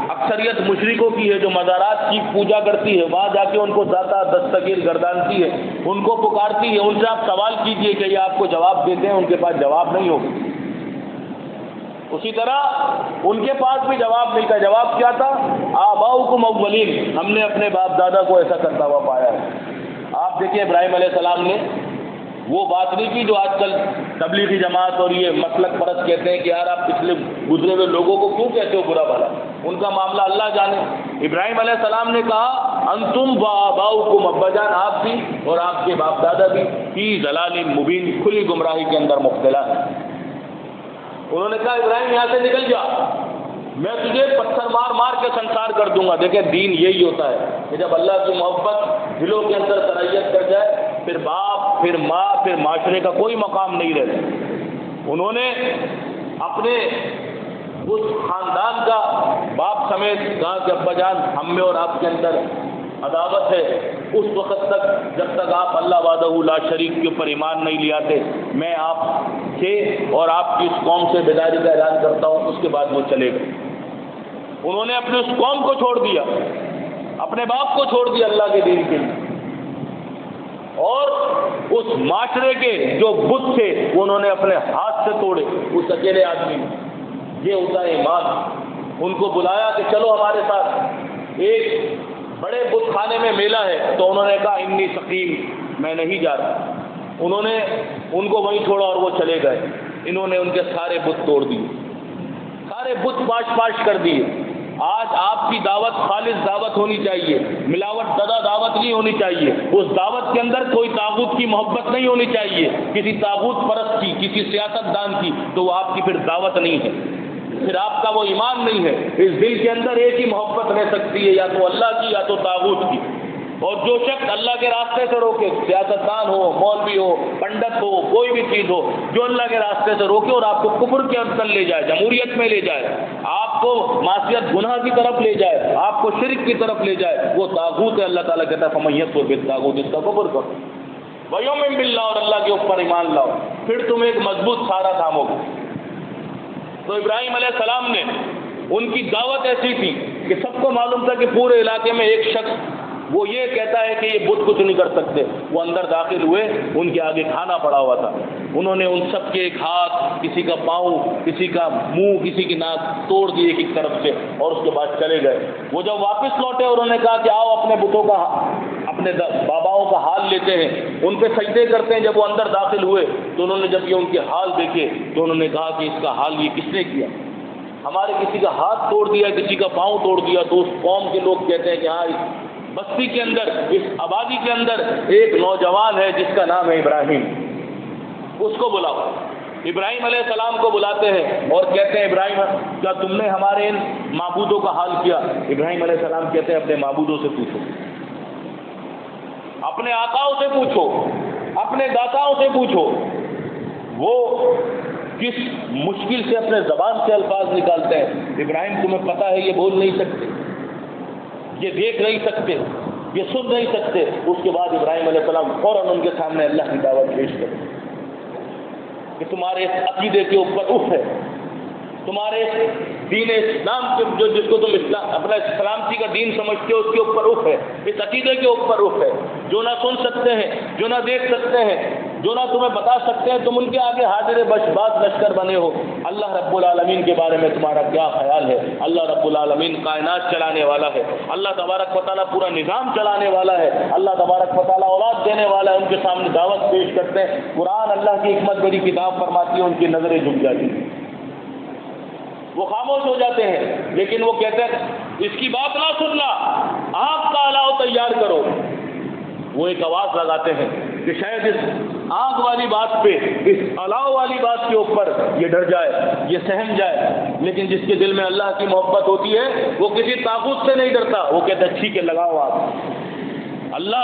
اکثریت مشرکوں کی ہے، جو مزارات کی پوجا کرتی ہے، وہاں جا کے ان کو ذاتہ دستگیر گردانتی ہے، ان کو پکارتی ہے، ان سے آپ سوال کیجئے کہ یہ آپ کو جواب دیتے ہیں، ان کے پاس جواب نہیں ہوگا۔ اسی طرح ان کے پاس بھی جواب نہیں تھا۔ جواب کیا تھا؟ آباؤکم اولین، ہم نے اپنے باپ دادا کو ایسا کرتا ہوا پایا ہے۔ آپ دیکھیں ابراہیم علیہ السلام نے وہ بات نہیں کی جو آج کل تبلیغی جماعت اور یہ مسلک پرست کہتے ہیں کہ یار آپ پچھلے گزرے ہوئے لوگوں کو کیوں کہتے ہو برا بھلا، ان کا معاملہ اللہ جانے۔ ابراہیم علیہ السلام نے کہا انتم و آباؤکم، ابا جان آپ بھی اور آپ کے باپ دادا بھی، فی ضلال مبین، کھلی گمراہی کے اندر مبتلا ہے۔ انہوں نے کہا ابراہیم یہاں سے نکل جا، میں تجھے پتھر مار مار کے سنسار کر دوں گا۔ دیکھیں دین یہی ہوتا ہے کہ جب اللہ کی محبت دلوں کے اندر تربیت کر جائے، پھر باپ، پھر ماں، پھر معاشرے کا کوئی مقام نہیں رہتا۔ انہوں نے اپنے اس خاندان کا باپ سمیت کہا کہ ابا جان ہم میں اور آپ کے اندر عداوت ہے، اس وقت تک جب تک آپ اللہ وحدہ لا شریک کے اوپر ایمان نہیں لے آتے، میں آپ سے اور آپ کی اس قوم سے بیداری کا اعلان کرتا ہوں۔ اس کے بعد وہ چلے گئے۔ انہوں نے اپنے اس قوم کو چھوڑ دیا، اپنے باپ کو چھوڑ دیا اللہ کے دین کے لیے، اور اس معاشرے کے جو بت تھے وہ انہوں نے اپنے ہاتھ سے توڑے اس اکیلے آدمی نے۔ یہ ہوتا ہے ایمان۔ ان کو بلایا کہ چلو ہمارے ساتھ، ایک بڑے بت خانے میں میلہ ہے، تو انہوں نے کہا انی سقیم، میں نہیں جا رہا۔ انہوں نے ان کو وہیں چھوڑا اور وہ چلے گئے۔ انہوں نے ان کے سارے بت توڑ دیے، سارے بت پاش پاش کر دیے۔ آج آپ کی دعوت خالص دعوت ہونی چاہیے، ملاوٹ زدہ دعوت نہیں ہونی چاہیے۔ اس دعوت کے اندر کوئی طاغوت کی محبت نہیں ہونی چاہیے، کسی طاغوت پرست کی، کسی سیاست دان کی، تو وہ آپ کی پھر دعوت نہیں ہے، پھر آپ کا وہ ایمان نہیں ہے۔ اس دل کے اندر ایک ہی محبت رہ سکتی ہے، یا تو اللہ کی یا تو طاغوت کی۔ اور جو شخص اللہ کے راستے سے روکے، سیاستدان ہو، مولوی ہو، پنڈت ہو، کوئی بھی چیز ہو، جو اللہ کے راستے سے روکے اور آپ کو کفر کے اندر لے جائے، جمہوریت میں لے جائے، آپ کو معصیت گناہ کی طرف لے جائے، آپ کو شرک کی طرف لے جائے، وہ طاغوت ہے۔ اللہ تعالیٰ کہتا ہے فَمَن يَكْفُرْ بِالطَّاغُوتِ، اس کا کفر کرو، وَيُؤْمِن بِاللَّهِ، اور اللہ کے اوپر ایمان لاؤ، پھر تم ایک مضبوط سہارا تھامو گے۔ تو ابراہیم علیہ السلام نے، ان کی دعوت ایسی تھی کہ سب کو معلوم تھا کہ پورے علاقے میں ایک شخص وہ یہ کہتا ہے کہ یہ بت کچھ نہیں کر سکتے۔ وہ اندر داخل ہوئے، ان کے آگے کھانا پڑا ہوا تھا، انہوں نے ان سب کے ایک ہاتھ، کسی کا پاؤں، کسی کا منہ، کسی کی ناک توڑ دی ایک طرف سے، اور اس کے بعد چلے گئے۔ وہ جب واپس لوٹے، انہوں نے کہا کہ آؤ اپنے بتوں کا، اپنے باباؤں کا حال لیتے ہیں، ان پہ سجدے کرتے ہیں۔ جب وہ اندر داخل ہوئے تو انہوں نے جب یہ ان کے حال دیکھے تو انہوں نے کہا کہ اس کا حال یہ کس نے کیا؟ ہمارے کسی کا ہاتھ توڑ دیا، کسی کا پاؤں توڑ دیا۔ تو اس قوم کے لوگ کہتے ہیں کہ ہاں، اس بستی کے اندر، اس آبادی کے اندر ایک نوجوان ہے جس کا نام ہے ابراہیم، اس کو بلاؤ۔ ابراہیم علیہ السلام کو بلاتے ہیں اور کہتے ہیں ابراہیم کیا تم نے ہمارے ان معبودوں کا حال کیا؟ ابراہیم علیہ السلام کہتے ہیں اپنے معبودوں سے پوچھو، اپنے آقاؤں سے پوچھو، اپنے داتاؤں سے پوچھو، وہ کس مشکل سے اپنے زبان سے الفاظ نکالتے ہیں۔ ابراہیم تمہیں پتہ ہے یہ بول نہیں سکتے، یہ دیکھ نہیں سکتے، یہ سن نہیں سکتے۔ اس کے بعد ابراہیم علیہ السلام فوراً ان کے سامنے اللہ کی دعوت پیش کرتے کہ تمہارے اس عقیدے کے اوپر اف ہے، تمہارے اس دین اسلام کے جو جس کو تم اسلام اپنا سلامتی کا دین سمجھتے ہو، اس کے اوپر اف ہے، اس عقیدے کے اوپر اف ہے، جو نہ سن سکتے ہیں، جو نہ دیکھ سکتے ہیں، جو نہ تمہیں بتا سکتے ہیں، تم ان کے آگے حاضر باز لشکر بنے ہو۔ اللہ رب العالمین کے بارے میں تمہارا کیا خیال ہے؟ اللہ رب العالمین کائنات چلانے والا ہے، اللہ تبارک و تعالیٰ پورا نظام چلانے والا ہے، اللہ تبارک و تعالیٰ اولاد دینے والا ہے، ان کے سامنے دعوت پیش کرتے ہیں، قرآن اللہ کی حکمت بڑی کتاب فرماتی ہے، ان کی نظریں جھک جاتی ہیں، وہ خاموش ہو جاتے ہیں، لیکن وہ کہتے ہیں اس کی بات نہ سننا، آنکھ کا الاؤ تیار کرو۔ وہ ایک آواز لگاتے ہیں کہ شاید اس آنکھ والی بات پہ، اس الاؤ والی بات کے اوپر یہ ڈر جائے، یہ سہم جائے، لیکن جس کے دل میں اللہ کی محبت ہوتی ہے وہ کسی طاغوت سے نہیں ڈرتا، وہ کہتا ہے ٹھیک ہے لگاؤ آپ۔ اللہ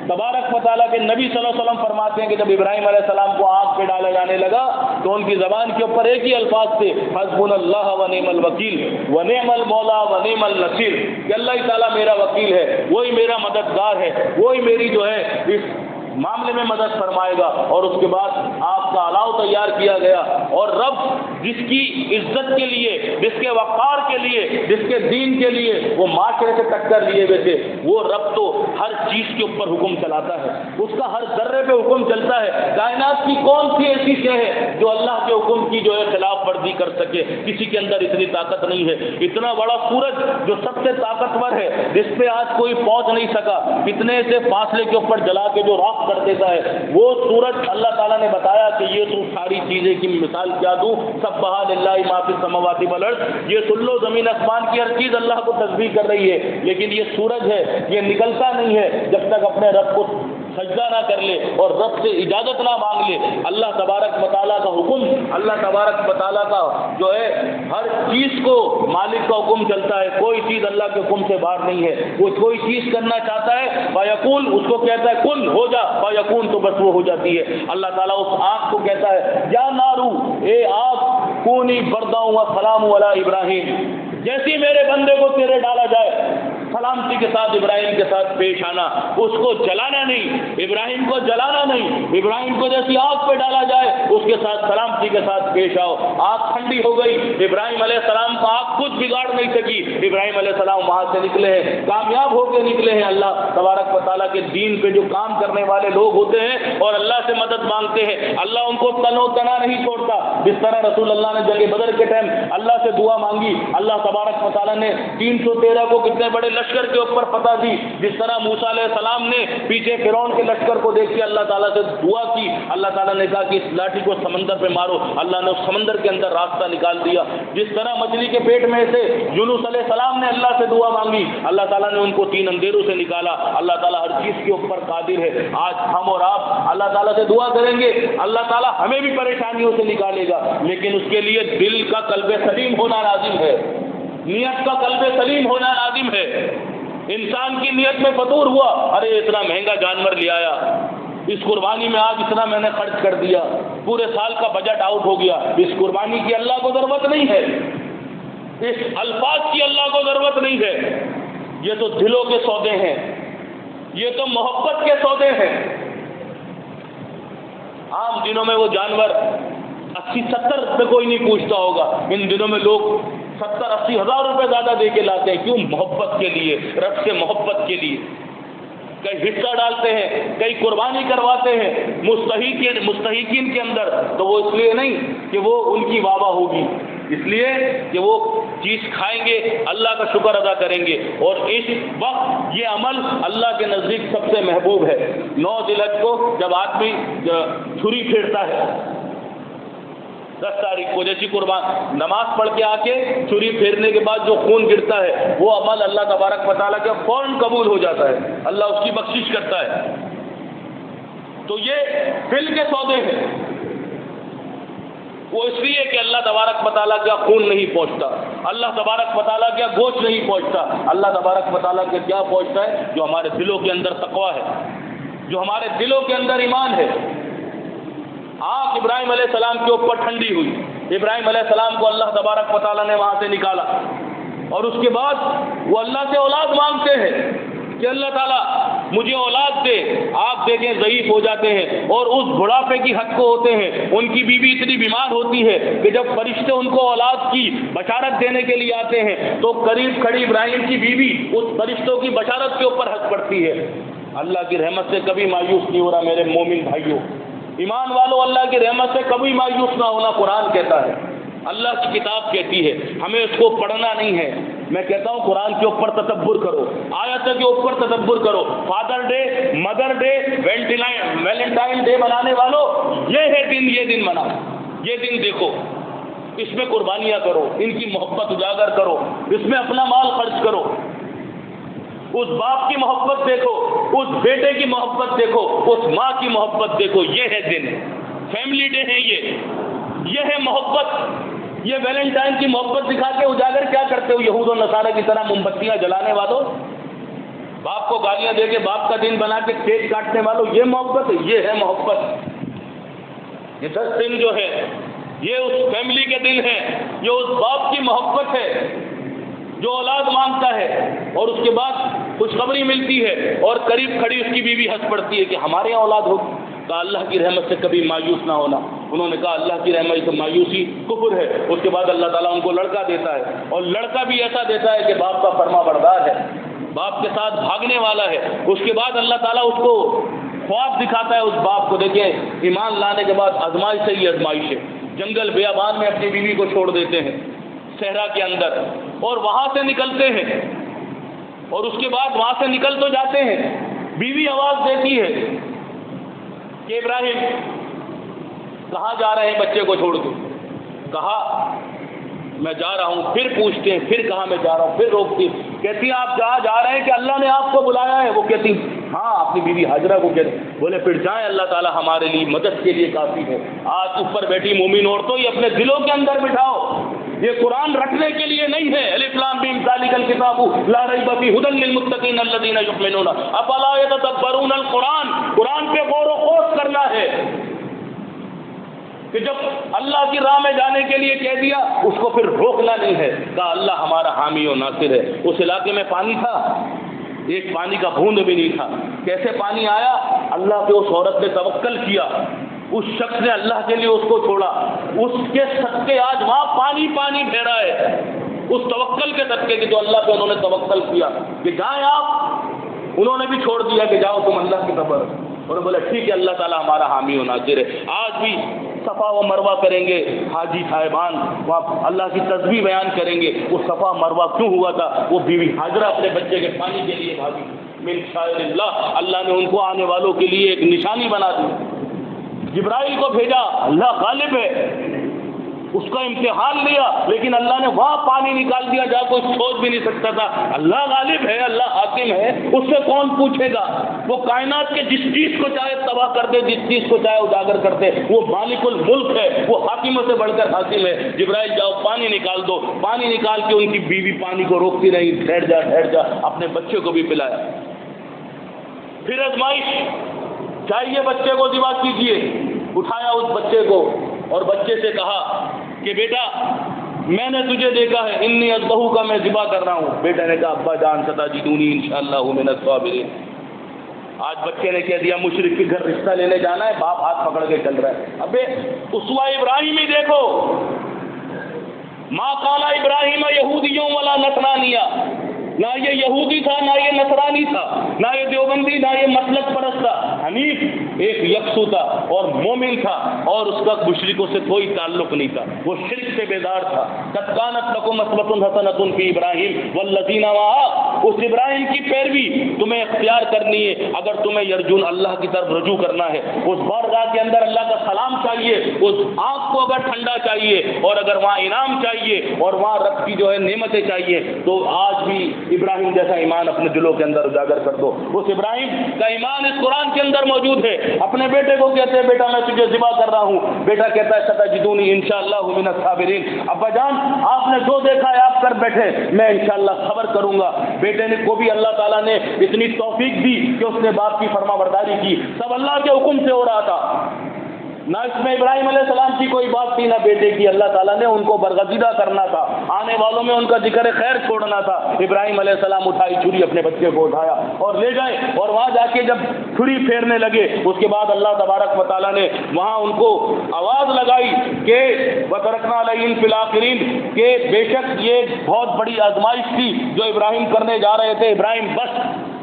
تبارک و تعالیٰ کے نبی صلی اللہ علیہ وسلم فرماتے ہیں کہ جب ابراہیم علیہ السلام کو آنکھ پہ ڈالا جانے لگا تو ان کی زبان کے اوپر ایک ہی الفاظ تھے، حسبنا اللہ و نعم الوکیل و نعم المولا و نعم النصیر، کہ اللہ تعالیٰ میرا وکیل ہے، وہی میرا مددگار ہے، وہی میری جو ہے اس معاملے میں مدد فرمائے گا۔ اور اس کے بعد آپ کا الاؤ تیار کیا گیا، اور رب جس کی عزت کے لیے، جس کے وقار کے لیے، جس کے دین کے لیے وہ معاشرے سے ٹکر لیے ہوئے تھے، وہ رب تو ہر چیز کے اوپر حکم چلاتا ہے، اس کا ہر ذرے پہ حکم چلتا ہے۔ کائنات کی کون سی ایسی شے ہے جو اللہ کے حکم کی جو ہے خلاف ورزی کر سکے؟ کسی کے اندر اتنی طاقت نہیں ہے۔ اتنا بڑا سورج جو سب سے طاقتور ہے، جس پہ آج کوئی پہنچ نہیں سکا، کتنے سے فاصلے کے اوپر جلا کے جو راکھ کر دیتا ہے، وہ سورج اللہ تعالیٰ نے بتایا کہ یہ تو ساری چیزیں کی مثال کیا دوں، سبح للہ ما فی السماوات والارض، یہ سن لو زمین آسمان کی ہر چیز اللہ کو تسبیح کر رہی ہے، لیکن یہ سورج ہے یہ نکلتا نہیں ہے جب تک اپنے رب کو سجدہ نہ کر لے اور رب سے اجازت نہ مانگ لے۔ اللہ تبارک و تعالیٰ کا حکم، اللہ تبارک و تعالیٰ کا جو ہے ہر چیز کو مالک کا حکم چلتا ہے، کوئی چیز اللہ کے حکم سے باہر نہیں ہے۔ وہ کوئی چیز کرنا چاہتا ہے فیقول، اس کو کہتا ہے کن ہو جا، فیکون تو بس وہ ہو جاتی ہے۔ اللہ تعالیٰ اس آگ کو کہتا ہے یا نارو، اے آگ، کونی بردا و سلام علی ابراہیم، جیسی میرے بندے کو تیرے ڈالا جائے سلامتی کے ساتھ ابراہیم کے ساتھ پیش آنا، اس کو جلانا نہیں، ابراہیم کو جلانا نہیں، ابراہیم کو جیسی آگ پہ ڈالا جائے اس کے ساتھ سلامتی کے ساتھ پیش آؤ۔ آگ ٹھنڈی ہو گئی، ابراہیم علیہ السلام کا آگ کچھ بگاڑ نہیں سکی، ابراہیم علیہ السلام وہاں سے نکلے ہیں، کامیاب ہو کے نکلے ہیں۔ اللہ تبارک و تعالیٰ کے دین پہ جو کام کرنے والے لوگ ہوتے ہیں اور اللہ سے مدد مانگتے ہیں، اللہ ان کو تن و تنا نہیں چھوڑتا۔ جس طرح رسول اللہ نے جنگ بدر کے ٹائم اللہ سے دعا مانگی، اللہ تبارک و تعالیٰ نے 313 کو کتنے بڑے لشکر کے اوپر فتح دی۔ جس طرح موسیٰ علیہ السلام نے پیچھے فرعون کے لشکر کو دیکھ کے اللہ تعالیٰ سے دعا کی، اللہ تعالیٰ نے کہا کہ اس لاٹھی کو سمندر پہ مارو، اللہ نے اس سمندر کے اندر راستہ نکال دیا۔ جس طرح مچھلی کے پیٹ میں سے یونس علیہ السلام نے اللہ سے دعا مانگی، اللہ تعالیٰ نے ان کو 3 اندھیروں سے نکالا۔ اللہ تعالیٰ ہر چیز کے اوپر قادر ہے۔ آج ہم اور آپ اللہ تعالیٰ سے دعا کریں گے، اللہ تعالیٰ ہمیں بھی پریشانیوں سے نکالے گا، لیکن اس کے لیے دل کا قلب سلیم ہونا لازم ہے، نیت کا قلب سلیم ہونا لازم ہے۔ انسان کی نیت میں فطور ہوا، ارے اتنا مہنگا جانور لے آیا، اس قربانی میں آج اتنا میں نے خرچ کر دیا، پورے سال کا بجٹ آؤٹ ہو گیا، اس قربانی کی اللہ کو ضرورت نہیں ہے، اس الفاظ کی اللہ کو ضرورت نہیں ہے۔ یہ تو دلوں کے سودے ہیں، یہ تو محبت کے سودے ہیں۔ عام دنوں میں وہ جانور 80-70 روپے کوئی نہیں پوچھتا ہوگا، ان دنوں میں لوگ 70-80 ہزار روپے زیادہ دے کے لاتے ہیں۔ کیوں؟ محبت کے لیے، رب سے محبت کے لیے۔ کئی حصہ ڈالتے ہیں، کئی قربانی کرواتے ہیں مستحقین کے اندر، تو وہ اس لیے نہیں کہ وہ ان کی واہ واہ ہوگی، اس لیے کہ وہ چیز کھائیں گے، اللہ کا شکر ادا کریں گے۔ اور اس وقت یہ عمل اللہ کے نزدیک سب سے محبوب ہے۔ 9 ذی الحجہ کو جب آدمی چھری پھیرتا ہے، 10 تاریخ کو جیسی قربان نماز پڑھ کے آ کے چھری پھیرنے کے بعد جو خون گرتا ہے، وہ عمل اللہ تبارک و تعالیٰ کے فوراً قبول ہو جاتا ہے، اللہ اس کی بخشش کرتا ہے۔ تو یہ دل کے سودے ہیں، وہ اس لیے کہ اللہ تبارک و تعالیٰ کا خون نہیں پہنچتا، اللہ تبارک و تعالیٰ کا گوشت نہیں پہنچتا، اللہ تبارک و تعالیٰ کے کیا پہنچتا ہے؟ جو ہمارے دلوں کے اندر تقویٰ ہے، جو ہمارے دلوں کے اندر ایمان ہے۔ آنکھ ابراہیم علیہ السلام کے اوپر ٹھنڈی ہوئی، ابراہیم علیہ السلام کو اللہ تبارک و تعالیٰ نے وہاں سے نکالا، اور اس کے بعد وہ اللہ سے اولاد مانگتے ہیں کہ اللہ تعالیٰ مجھے اولاد دے۔ آپ دیکھیں ضعیف ہو جاتے ہیں اور اس بڑھاپے کی حد کو ہوتے ہیں، ان کی بیوی اتنی بیمار ہوتی ہے کہ جب فرشتے ان کو اولاد کی بشارت دینے کے لیے آتے ہیں تو قریب کھڑی ابراہیم کی بیوی اس فرشتوں کی بشارت کے اوپر ہنس پڑتی ہے۔ اللہ کی رحمت سے کبھی مایوس نہیں ہو رہا میرے مومن بھائیوں، ایمان والو اللہ کی رحمت سے کبھی مایوس نہ ہونا قرآن کہتا ہے، اللہ کی کتاب کہتی ہے، ہمیں اس کو پڑھنا نہیں ہے۔ میں کہتا ہوں قرآن کے اوپر تدبر کرو، آیت کے اوپر تدبر کرو۔ Father day, mother day, Valentine day منانے والوں، یہ ہے دن، یہ دن مناؤ، یہ دن دیکھو، اس میں قربانیاں کرو، ان کی محبت اجاگر کرو، اس میں اپنا مال خرچ کرو، اس باپ کی محبت دیکھو، اس بیٹے کی محبت دیکھو، اس ماں کی محبت دیکھو، یہ ہے دن، فیملی ڈے ہے یہ ہے محبت۔ یہ ویلنٹائن کی محبت دکھا کے اجاگر کیا کرتے ہو یہود و نصارہ کی طرح موم بتیاں جلانے والوں، باپ کو گالیاں دے کے باپ کا دن بنا کے کیک کاٹنے والوں، یہ محبت ہے؟ یہ ہے محبت۔ یہ 10 دن جو ہے یہ اس فیملی کے دن ہے، یہ اس باپ کی محبت ہے جو اولاد مانگتا ہے اور اس کے بعد خوشخبری ملتی ہے اور قریب کھڑی اس کی بیوی ہنس پڑتی ہے کہ ہمارے یہاں اولاد ہوگی۔ کہا اللہ کی رحمت سے کبھی مایوس نہ ہونا۔ انہوں نے کہا اللہ کی رحمت سے مایوسی کفر ہے۔ اس کے بعد اللہ تعالیٰ ان کو لڑکا دیتا ہے، اور لڑکا بھی ایسا دیتا ہے کہ باپ کا فرما بردار ہے، باپ کے ساتھ بھاگنے والا ہے۔ اس کے بعد اللہ تعالیٰ اس کو خواب دکھاتا ہے، اس باپ کو، دیکھیں ایمان لانے کے بعد آزمائش سے ہی آزمائش ہے۔ جنگل بیابان میں اپنی بیوی کو چھوڑ دیتے ہیں صحرا کے اندر، اور وہاں سے نکلتے ہیں، اور اس کے بعد وہاں سے نکل تو جاتے ہیں، بیوی آواز دیتی ہے کہ ابراہیم کہاں جا رہے ہیں بچے کو چھوڑ کے؟ کہا میں جا رہا ہوں۔ پھر پوچھتے ہیں پھر کہاں میں جا رہا ہوں؟ پھر روکتی، کہتی ہیں آپ جہاں جا رہے ہیں کہ اللہ نے آپ کو بلایا ہے؟ وہ کہتی ہاں، اپنی بیوی حاجرہ کو کہتے۔ بولے پھر جائیں، اللہ تعالیٰ ہمارے لیے مدد کے لیے کافی ہے۔ آج اوپر بیٹھی مومن عورتوں، یہ اپنے دلوں کے اندر بٹھاؤ، یہ قرآن رکھنے کے لیے نہیں ہے۔ الف لام میم ذالک الکتاب لا ریب فیہ ھدی للمتقین الذین یؤمنون افلا یتدبرون القرآن۔ قرآن پہ غور و خوض کرنا ہے کہ جب اللہ کی راہ میں جانے کے لیے کہہ دیا، اس کو پھر روکنا نہیں ہے۔ کہا اللہ ہمارا حامی و ناصر ہے۔ اس علاقے میں پانی تھا، ایک پانی کا بوند بھی نہیں تھا۔ کیسے پانی آیا؟ اللہ پہ اس عورت نے توکل کیا، اس شخص نے اللہ کے لیے اس کو چھوڑا، اس کے صدقے آج وہاں پانی پانی بہ رہا ہے، اس توکل کے صدقے کی جو اللہ پہ انہوں نے توکل کیا کہ جائیں آپ۔ انہوں نے بھی چھوڑ دیا کہ جاؤ تم اللہ کی خبر، اور بولے ٹھیک ہے اللہ تعالیٰ ہمارا حامی و ناصر ہے۔ آج بھی صفا و مروہ کریں گے حاجی صاحبان، وہاں اللہ کی تسبیح بیان کریں گے۔ وہ صفا مروہ کیوں ہوا تھا؟ وہ بیوی حاجرہ اپنے بچے کے پانی کے لیے بھاگی، من شاعر اللہ، اللہ نے ان کو آنے والوں کے لیے ایک نشانی بنا دی۔ جبرائیل کو بھیجا، اللہ غالب ہے، اس کا امتحان لیا، لیکن اللہ نے وہاں پانی نکال دیا جہاں کوئی سوچ بھی نہیں سکتا تھا۔ اللہ غالب ہے، اللہ حاکم ہے، اس سے کون پوچھے گا؟ وہ کائنات کے جس چیز کو چاہے تباہ کر دے، جس چیز کو چاہے اجاگر کر دے، وہ مالک الملک ہے، وہ حاکموں سے بڑھ کر حاکم ہے۔ جبرائیل جاؤ پانی نکال دو، پانی نکال کے ان کی بیوی پانی کو روکتی رہی، ٹھہر جا، اپنے بچے کو بھی پلایا۔ پھر آزمائش، چاہیے بچے کو ذبح کیجیے، اٹھایا اس بچے کو اور بچے سے کہا کہ بیٹا میں نے تجھے دیکھا ہے، انی اذبحو کا، میں ذبح کر رہا ہوں۔ بیٹا نے کہا ابا جان ستجدونی انشاءاللہ من الصابرین۔ آج بچے نے کہہ دیا مشرک کے گھر رشتہ لینے جانا ہے، باپ ہاتھ پکڑ کے چل رہا ہے۔ ابے اسوہ ابراہیم ہی دیکھو، ما قال ابراہیم یہودیوں ولا نصرانیہ، نہ یہ یہودی تھا، نہ یہ نصرانی تھا، نہ یہ دیوبندی، نہ یہ مسلک پرست تھا، حنیف ایک یکسو تھا اور مومن تھا، اور اس کا مشرکوں سے کوئی تعلق نہیں تھا، وہ شرک سے بیدار تھا۔ قد کانت لکم اسوۃ حسنۃ فی ابراہیم والذین معہ، اس ابراہیم کی پیروی تمہیں اختیار کرنی ہے اگر تمہیں یرجون اللہ کی طرف رجوع کرنا ہے۔ اس بارگاہ کے اندر اللہ کا سلام چاہیے، اس آنکھ کو اگر ٹھنڈا چاہیے، اور اگر وہاں انعام چاہیے، اور وہاں رب کی جو ہے نعمتیں چاہیے، تو آج بھی ابراہیم جیسا ایمان اپنے دلوں کے اندر اجاگر کر دو۔ اس ابراہیم کا ایمان اس قرآن کے اندر موجود ہے۔ اپنے بیٹے کو کہتے ہیں بیٹا میں تجھے ذبح کر رہا ہوں، بیٹا کہتا ہے ستجدونی انشاءاللہ من الصابرین۔ ابا جان آپ نے جو دیکھا ہے آپ کر بیٹھے، میں انشاءاللہ صبر کروں گا۔ بیٹے نے کو بھی اللہ تعالیٰ نے اتنی توفیق دی کہ اس نے باپ کی فرما برداری کی، سب اللہ کے حکم سے ہو رہا تھا، نہ اس میں ابراہیم علیہ السلام کی کوئی بات تھی نہ بیٹے کی۔ اللہ تعالیٰ نے ان کو برگزیدہ کرنا تھا، آنے والوں میں ان کا ذکر خیر چھوڑنا تھا۔ ابراہیم علیہ السلام اٹھائی چھری، اپنے بچے کو اٹھایا اور لے گئے، اور وہاں جا کے جب چھری پھیرنے لگے، اس کے بعد اللہ تبارک و تعالیٰ نے وہاں ان کو آواز لگائی کہ وَتَرَكْنَا عَلَيْهِمْ فِي الْآخِرِينَ، کہ بے شک یہ بہت بڑی آزمائش تھی جو ابراہیم کرنے جا رہے تھے، ابراہیم بس